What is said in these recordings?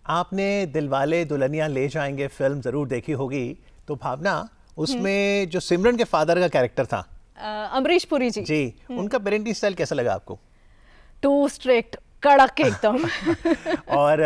आपने दिलवाले दुल्हनिया ले जाएंगे फिल्म ज़रूर देखी होगी, तो भावना उसमें जो सिमरन के फादर का कैरेक्टर था अमरीश पुरी जी जी, उनका पेरेंटिंग स्टाइल कैसा लगा आपको? टू स्ट्रिक्ट, कड़क एकदम। और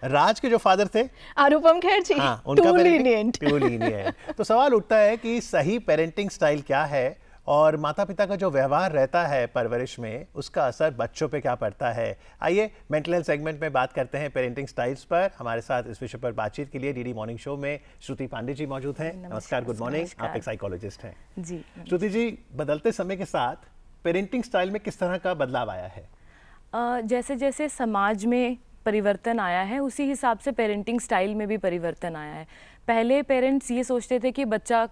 राज के जो फादर थे अनुपम खेर जी, हाँ, उनका टू लीनिएंट। To lenient. तो सवाल उठता है कि सही पेरेंटिंग स्टाइल क्या है और माता पिता का जो व्यवहार रहता है परवरिश में, उसका असर बच्चों पे क्या पड़ता है। आइए मेंटल हेल्थ सेगमेंट में बात करते हैं पेरेंटिंग स्टाइल्स पर। हमारे साथ इस विषय पर बातचीत के लिए डीडी मॉर्निंग शो में श्रुति पांडे जी मौजूद हैं। नमस्कार, गुड मॉर्निंग। आप एक साइकोलॉजिस्ट हैं जी। श्रुति जी, बदलते समय के साथ पेरेंटिंग स्टाइल में किस तरह का बदलाव आया है? जैसे जैसे समाज में परिवर्तन आया है, उसी हिसाब से पेरेंटिंग स्टाइल में भी परिवर्तन आया है। पहले पेरेंट्स ये सोचते थे कि बच्चा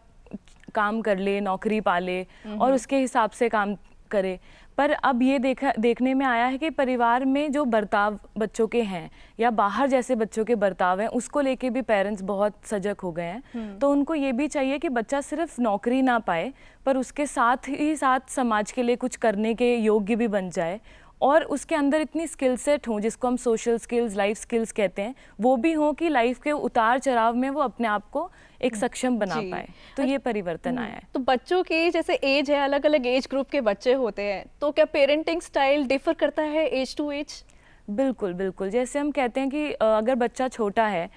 काम कर ले, नौकरी पाले और उसके हिसाब से काम करे, पर अब ये देखने में आया है कि परिवार में जो बर्ताव बच्चों के हैं या बाहर जैसे बच्चों के बर्ताव हैं, उसको लेके भी पेरेंट्स बहुत सजग हो गए हैं। तो उनको ये भी चाहिए कि बच्चा सिर्फ नौकरी ना पाए, पर उसके साथ ही साथ समाज के लिए कुछ करने के योग्य भी बन जाए और उसके अंदर इतनी स्किल सेट हों, जिसको हम सोशल स्किल्स, लाइफ स्किल्स कहते हैं, वो भी हों कि लाइफ के उतार चढ़ाव में वो अपने आप को एक सक्षम बना पाए। तो ये परिवर्तन आया है। तो बच्चों की जैसे एज है, अलग अलग एज ग्रुप के बच्चे होते हैं, तो क्या पेरेंटिंग स्टाइल डिफर करता है एज टू एज? बिल्कुल बिल्कुल। जैसे हम कहते हैं कि अगर बच्चा छोटा है,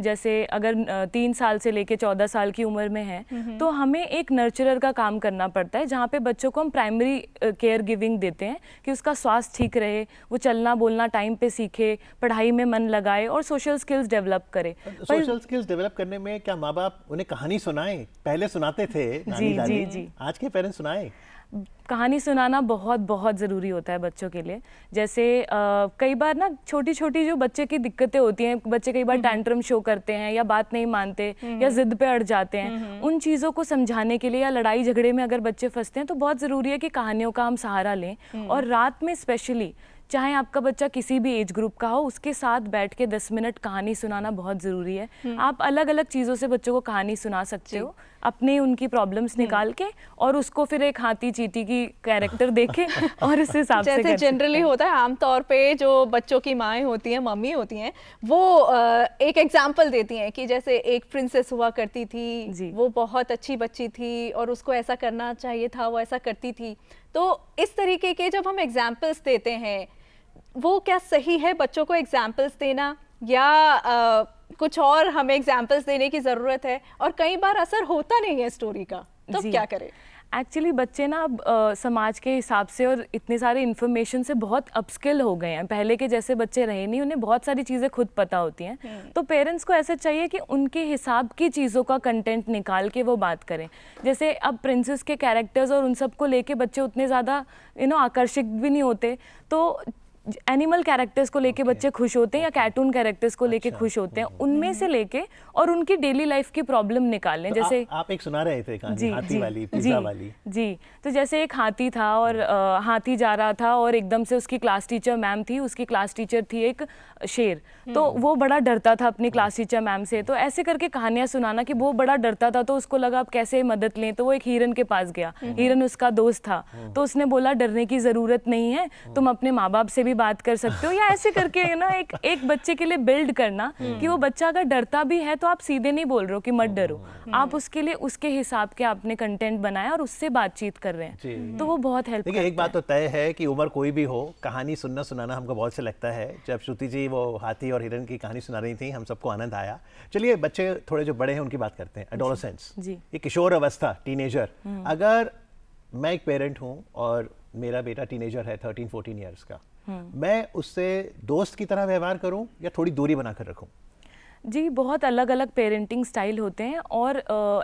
जैसे अगर 3 साल से लेके 14 साल की उम्र में है, तो हमें एक नर्चरर का काम करना पड़ता है, जहाँ पे बच्चों को हम प्राइमरी केयर गिविंग देते हैं कि उसका स्वास्थ्य ठीक रहे, वो चलना बोलना टाइम पे सीखे, पढ़ाई में मन लगाए और सोशल स्किल्स डेवलप करे। सोशल स्किल्स डेवलप करने में क्या माँ बाप उन्हें कहानी सुनाएं? पहले सुनाते थे नानी दादी, जी। आज के पेरेंट्स सुनाएं? कहानी सुनाना बहुत बहुत ज़रूरी होता है बच्चों के लिए। जैसे कई बार ना छोटी छोटी जो बच्चे की दिक्कतें होती हैं, बच्चे कई बार टैंट्रम शो करते हैं या बात नहीं मानते या जिद पे अड़ जाते हैं, उन चीज़ों को समझाने के लिए या लड़ाई झगड़े में अगर बच्चे फंसते हैं, तो बहुत ज़रूरी है कि कहानियों का हम सहारा लें। और रात में स्पेशली, चाहे आपका बच्चा किसी भी एज ग्रुप का हो, उसके साथ बैठ के 10 मिनट कहानी सुनाना बहुत ज़रूरी है। आप अलग अलग चीज़ों से बच्चों को कहानी सुना सकते हो, अपने उनकी प्रॉब्लम्स निकाल के, और उसको फिर एक हाथी चींटी की कैरेक्टर देखे और उस हिसाब से जैसे जनरली होता है आमतौर पे जो बच्चों की माएँ होती हैं, मम्मी होती हैं, वो एक एग्जाम्पल देती हैं कि जैसे एक प्रिंसेस हुआ करती थी, वो बहुत अच्छी बच्ची थी और उसको ऐसा करना चाहिए था, वो ऐसा करती थी। तो इस तरीके के जब हम एग्जाम्पल्स देते हैं, वो क्या सही है बच्चों को एग्जाम्पल्स देना, या कुछ और हमें एग्जाम्पल्स देने की ज़रूरत है? और कई बार असर होता नहीं है स्टोरी का, तो क्या करें? एक्चुअली बच्चे ना अब समाज के हिसाब से और इतने सारे इन्फॉर्मेशन से बहुत अपस्किल हो गए हैं। पहले के जैसे बच्चे रहे नहीं, उन्हें बहुत सारी चीज़ें खुद पता होती हैं। तो पेरेंट्स को ऐसा चाहिए कि उनके हिसाब की चीज़ों का कंटेंट निकाल के वो बात करें। जैसे अब प्रिंसेस के कैरेक्टर्स और उन सब को लेके बच्चे उतने ज़्यादा आकर्षित भी नहीं होते, तो एनिमल कैरेक्टर्स को लेके बच्चे खुश होते हैं या कार्टून कैरेक्टर्स को लेके खुश होते हैं। उनमें से लेके और उनकी डेली लाइफ की प्रॉब्लम निकाल लें। तो जैसे आप एक सुना रहे थे कहानी, हाथी वाली, पिज़्ज़ा वाली। जी, तो जैसे एक हाथी था और हाथी जा रहा था और एकदम से उसकी क्लास टीचर मैम थी, उसकी क्लास टीचर थी एक शेर, तो वो बड़ा डरता था अपनी क्लास टीचर मैम से। तो ऐसे करके कहानियां सुनाना कि वो बड़ा डरता था, तो उसको लगा अब कैसे मदद लें, तो वो एक हिरन के पास गया। हिरन उसका दोस्त था, तो उसने बोला डरने की ज़रूरत नहीं है, तुम अपने माँ बाप से भी बात कर सकते हो। या ऐसे करके एक बच्चे के लिए बिल्ड करना कि वो बच्चा अगर डरता भी है, तो आप सीधे नहीं बोल रहे हो कि मत डरो, आप उसके लिए उसके हिसाब के आपने कंटेंट बनाया और उससे बातचीत कर रहे हैं, तो वो बहुत हेल्प करता है। एक बात तो तय है कि उम्र कोई भी हो, कहानी सुनना सुनाना हमको बहुत से लगता है। जब श्रुति जी वो हाथी और हिरन की कहानी सुना रही थी, हम सबको आनंद आया। चलिए बच्चे थोड़े जो बड़े हैं उनकी बात करते हैं। एडोलेसेंस, ये किशोर अवस्था, टीनेजर। अगर मैं एक पेरेंट हूँ और मेरा बेटा टीनेजर है 13-14 ईयर्स का, मैं उससे दोस्त की तरह व्यवहार करूं या थोड़ी दूरी बनाकर रखूं? जी, बहुत अलग अलग पेरेंटिंग स्टाइल होते हैं और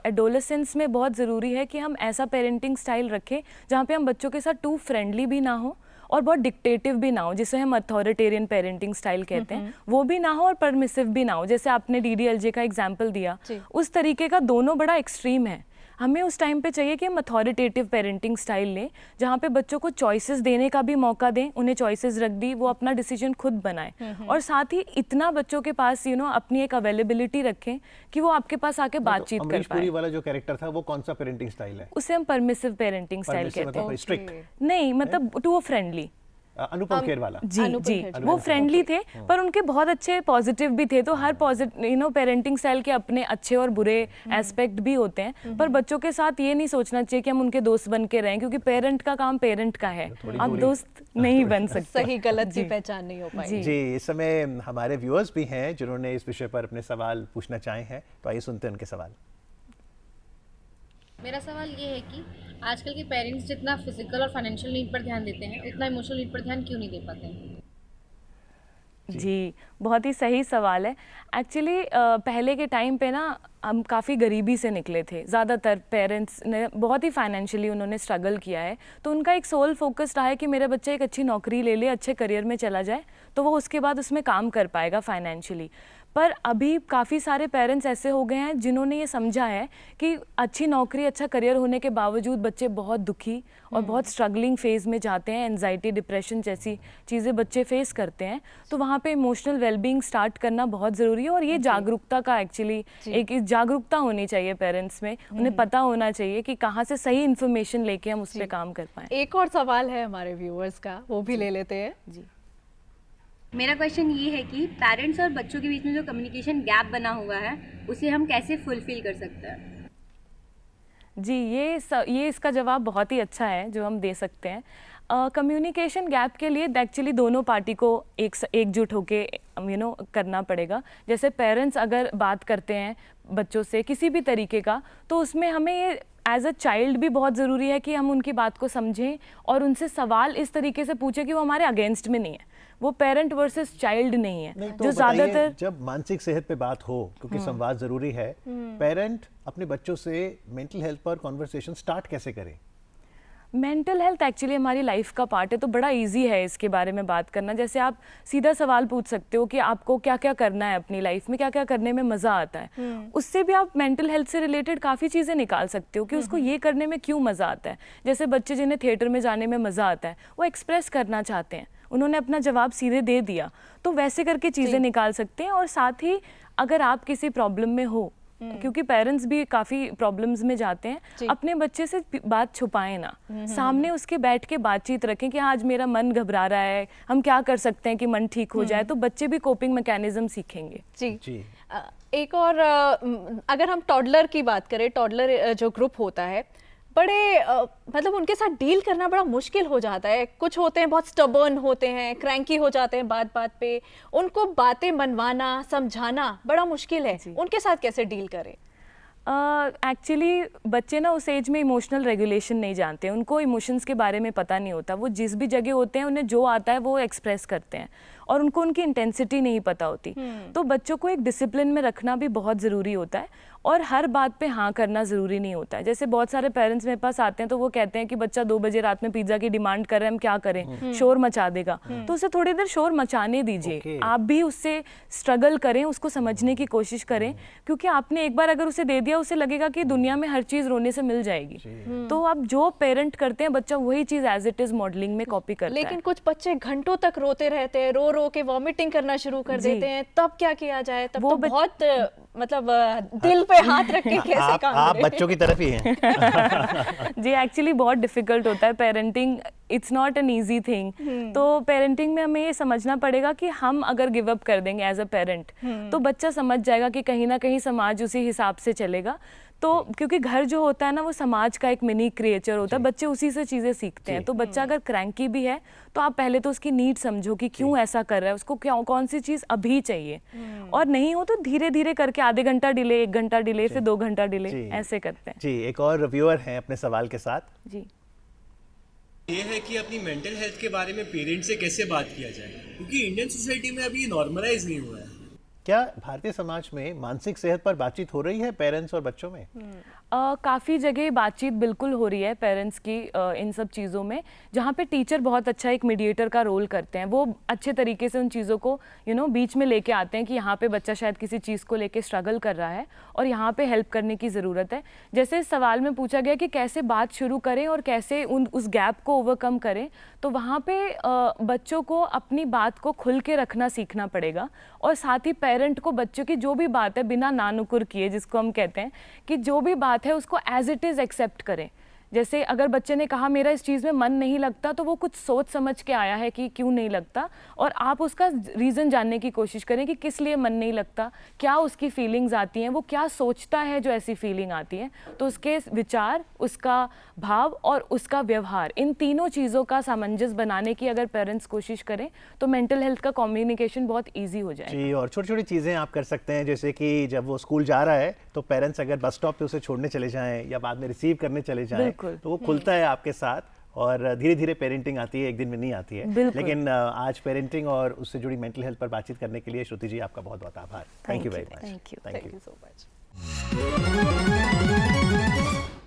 एडोलेसेंस में बहुत ज़रूरी है कि हम ऐसा पेरेंटिंग स्टाइल रखें जहाँ पे हम बच्चों के साथ टू फ्रेंडली भी ना हो और बहुत डिक्टेटिव भी ना हो, जिसे हम अथॉरिटेरियन पेरेंटिंग स्टाइल कहते हैं, वो भी ना हो और परमिसिव भी ना हो। जैसे आपने डीडीएलजे का एग्जाम्पल दिया, उस तरीके का दोनों बड़ा एक्सट्रीम है। हमें उस टाइम पे चाहिए कि हम अथॉरिटेटिव पेरेंटिंग स्टाइल लें, जहाँ पे बच्चों को चॉइसेस देने का भी मौका दें, उन्हें चॉइसेस रख दी, वो अपना डिसीजन खुद बनाए, और साथ ही इतना बच्चों के पास अपनी एक अवेलेबिलिटी रखें कि वो आपके पास आके बातचीत कर पाए। अमरीश पुरी वाला जो कैरेक्टर था, वो कौन सा पेरेंटिंग स्टाइल है? उसे हम परमिसिव पेरेंटिंग स्टाइल कहते हैं। स्ट्रिक्ट नहीं, मतलब टू फ्रेंडली। अनुपम खेर वाला। जी अनुपम जी खेर। वो फ्रेंडली थे, पर उनके बहुत अच्छे पॉजिटिव भी थे। तो हर पॉजिटिव पेरेंटिंग स्टाइल के अपने अच्छे और बुरे एस्पेक्ट भी होते हैं, पर बच्चों के साथ ये नहीं सोचना चाहिए कि हम उनके दोस्त बन के रहें, क्योंकि पेरेंट का काम पेरेंट का है, आप दोस्त नहीं बन सकते। सही गलत की पहचान नहीं हो पाई। जी, इस समय हमारे व्यूअर्स भी हैं जिन्होंने इस विषय पर अपने सवाल पूछना चाहे हैं, तो आइए सुनते हैं उनके सवाल। मेरा सवाल ये है कि आजकल के पेरेंट्स जितना फिजिकल और फाइनेंशियल नीड पर ध्यान देते हैं, उतना इमोशनल नीड पर ध्यान क्यों नहीं दे पाते हैं? जी, बहुत ही सही सवाल है। एक्चुअली पहले के टाइम पे ना हम काफ़ी गरीबी से निकले थे, ज़्यादातर पेरेंट्स ने बहुत ही फाइनेंशियली उन्होंने स्ट्रगल किया है, तो उनका एक सोल फोकस रहा है कि मेरा बच्चा एक अच्छी नौकरी ले ले, अच्छे करियर में चला जाए, तो वो उसके बाद उसमें काम कर पाएगा फाइनेंशियली। पर अभी काफ़ी सारे पेरेंट्स ऐसे हो गए हैं जिन्होंने ये समझा है कि अच्छी नौकरी, अच्छा करियर होने के बावजूद बच्चे बहुत दुखी और बहुत स्ट्रगलिंग फेज़ में जाते हैं, एंजाइटी, डिप्रेशन जैसी चीज़ें बच्चे फेस करते हैं, तो वहाँ पे इमोशनल वेलबींग स्टार्ट करना बहुत ज़रूरी है। और ये जागरूकता का एक्चुअली एक जागरूकता होनी चाहिए पेरेंट्स में, उन्हें पता होना चाहिए कि कहाँ से सही इन्फॉर्मेशन लेके हम उस पर काम कर पाएँ। एक और सवाल है हमारे व्यूअर्स का, वो भी ले लेते हैं। जी, मेरा क्वेश्चन ये है कि पेरेंट्स और बच्चों के बीच में जो कम्युनिकेशन गैप बना हुआ है, उसे हम कैसे फुलफिल कर सकते हैं? जी, ये इसका जवाब बहुत ही अच्छा है जो हम दे सकते हैं। कम्युनिकेशन गैप के लिए एक्चुअली दोनों पार्टी को एकजुट होके करना पड़ेगा। जैसे पेरेंट्स अगर बात करते हैं बच्चों से किसी भी तरीके का, तो उसमें हमें ये एज अ चाइल्ड भी बहुत ज़रूरी है कि हम उनकी बात को समझें और उनसे सवाल इस तरीके से पूछें कि वो हमारे अगेंस्ट में नहीं है, वो पेरेंट वर्सेस चाइल्ड नहीं है। नहीं, तो जो ज़्यादातर जब मानसिक सेहत पे बात हो, क्योंकि संवाद जरूरी है, पेरेंट अपने बच्चों से मेंटल हेल्थ पर कॉन्वर्सेशन स्टार्ट कैसे करें? मेंटल हेल्थ एक्चुअली हमारी लाइफ का पार्ट है, तो बड़ा इजी है इसके बारे में बात करना। जैसे आप सीधा सवाल पूछ सकते हो कि आपको क्या क्या करना है अपनी लाइफ में, क्या क्या करने में मज़ा आता है, उससे भी आप मेंटल हेल्थ से रिलेटेड काफ़ी चीज़ें निकाल सकते हो कि उसको ये करने में क्यों मज़ा आता है। जैसे बच्चे जिन्हें थिएटर में जाने में मज़ा आता है, वो एक्सप्रेस करना चाहते हैं, उन्होंने अपना जवाब सीधे दे दिया, तो वैसे करके चीज़ें निकाल सकते हैं। और साथ ही अगर आप किसी प्रॉब्लम में हो, क्योंकि पेरेंट्स भी काफ़ी प्रॉब्लम्स में जाते हैं, अपने बच्चे से बात छुपाएं ना, सामने उसके बैठ के बातचीत रखें कि हाँ, आज मेरा मन घबरा रहा है, हम क्या कर सकते हैं कि मन ठीक हो जाए, तो बच्चे भी कोपिंग मैकेनिज्म सीखेंगे। जी। एक और अगर हम टॉडलर की बात करें, टॉडलर जो ग्रुप होता है, बड़े मतलब उनके साथ डील करना बड़ा मुश्किल हो जाता है। कुछ होते हैं बहुत स्टबर्न होते हैं, क्रैंकी हो जाते हैं बात बात पे, उनको बातें मनवाना, समझाना बड़ा मुश्किल है। उनके साथ कैसे डील करें? एक्चुअली बच्चे ना उस एज में इमोशनल रेगुलेशन नहीं जानते, उनको इमोशंस के बारे में पता नहीं होता, वो जिस भी जगह होते हैं उन्हें जो आता है वो एक्सप्रेस करते हैं और उनको उनकी इंटेंसिटी नहीं पता होती। तो बच्चों को एक डिसिप्लिन में रखना भी बहुत ज़रूरी होता है और हर बात पे हाँ करना ज़रूरी नहीं होता है। जैसे बहुत सारे पेरेंट्स मेरे पास आते हैं तो वो कहते हैं कि बच्चा 2 बजे रात में पिज़्ज़ा की डिमांड कर रहे हैं, हम क्या करें, शोर मचा देगा, तो उसे थोड़ी देर शोर मचाने दीजिए। आप भी उससे स्ट्रगल करें, उसको समझने की कोशिश करें, क्योंकि आपने एक बार अगर उसे दे दिया, उसे लगेगा कि दुनिया में हर चीज़ रोने से मिल जाएगी। तो आप जो पेरेंट करते हैं, बच्चा वही चीज़ एज इट इज़ मॉडलिंग में कॉपी करता है। लेकिन कुछ बच्चे घंटों तक रोते रहते हैं, रो रो के वॉमिटिंग करना शुरू कर देते हैं, तब क्या किया जाए? तब तो बहुत मतलब दिल पे हाथ रख के कैसे काम आप करें? बच्चों की तरफ ही हैं। जी, एक्चुअली बहुत डिफिकल्ट होता है parenting, it's not an easy thing. तो पेरेंटिंग में हमें ये समझना पड़ेगा कि हम अगर गिव अप कर देंगे एज अ पेरेंट, तो बच्चा समझ जाएगा कि कहीं ना कहीं समाज उसी हिसाब से चलेगा। तो क्योंकि घर जो होता है ना, वो समाज का एक मिनी क्रिएचर होता है, बच्चे उसी से चीज़ें सीखते हैं। तो बच्चा अगर क्रैंकी भी है तो आप पहले तो उसकी नीड समझो कि क्यों ऐसा कर रहा है, उसको क्या कौन सी चीज़ अभी चाहिए, और नहीं हो तो धीरे धीरे करके आधे घंटा डिले, 1 घंटा डिले, फिर 2 घंटा डिले, ऐसे करते हैं। जी, एक और व्यूअर हैं अपने सवाल के साथ। जी, ये है कि अपनी मेंटल हेल्थ के बारे में पेरेंट्स से कैसे बात किया जाए, क्योंकि इंडियन सोसाइटी में अभी नॉर्मलाइज नहीं हुआ है। क्या भारतीय समाज में मानसिक सेहत पर बातचीत हो रही है पेरेंट्स और बच्चों में? काफ़ी जगह बातचीत बिल्कुल हो रही है पेरेंट्स की इन सब चीज़ों में, जहाँ पे टीचर बहुत अच्छा एक मीडिएटर का रोल करते हैं। वो अच्छे तरीके से उन चीज़ों को बीच में लेके आते हैं कि यहाँ पे बच्चा शायद किसी चीज़ को लेके स्ट्रगल कर रहा है और यहाँ पे हेल्प करने की ज़रूरत है। जैसे इस सवाल में पूछा गया कि कैसे बात शुरू करें और कैसे उस गैप को ओवरकम करें, तो वहाँ पे बच्चों को अपनी बात को खुल के रखना सीखना पड़ेगा और साथ ही पेरेंट को बच्चों की जो भी बात है बिना नानुकुर किए, जिसको हम कहते हैं कि जो भी बात है उसको एज इट इज़ एक्सेप्ट करें। जैसे अगर बच्चे ने कहा मेरा इस चीज़ में मन नहीं लगता, तो वो कुछ सोच समझ के आया है कि क्यों नहीं लगता, और आप उसका रीज़न जानने की कोशिश करें कि किस लिए मन नहीं लगता, क्या उसकी फीलिंग्स आती हैं, वो क्या सोचता है जो ऐसी फीलिंग आती है। तो उसके विचार, उसका भाव और उसका व्यवहार, इन तीनों चीज़ों का सामंजस्य बनाने की अगर पेरेंट्स कोशिश करें तो मेंटल हेल्थ का कम्युनिकेशन बहुत ईजी हो जाएगा। जी, और छोटी छोटी चीज़ें आप कर सकते हैं, जैसे कि जब वो स्कूल जा रहा है तो पेरेंट्स अगर बस स्टॉप पे उसे छोड़ने चले जाएं या बाद में रिसीव करने चले जाएं, तो वो खुलता है आपके साथ, और धीरे धीरे पेरेंटिंग आती है, एक दिन में नहीं आती है। लेकिन आज पेरेंटिंग और उससे जुड़ी मेंटल हेल्थ पर बातचीत करने के लिए श्रुति जी आपका बहुत बहुत आभार। Thank you very much. Thank you so much.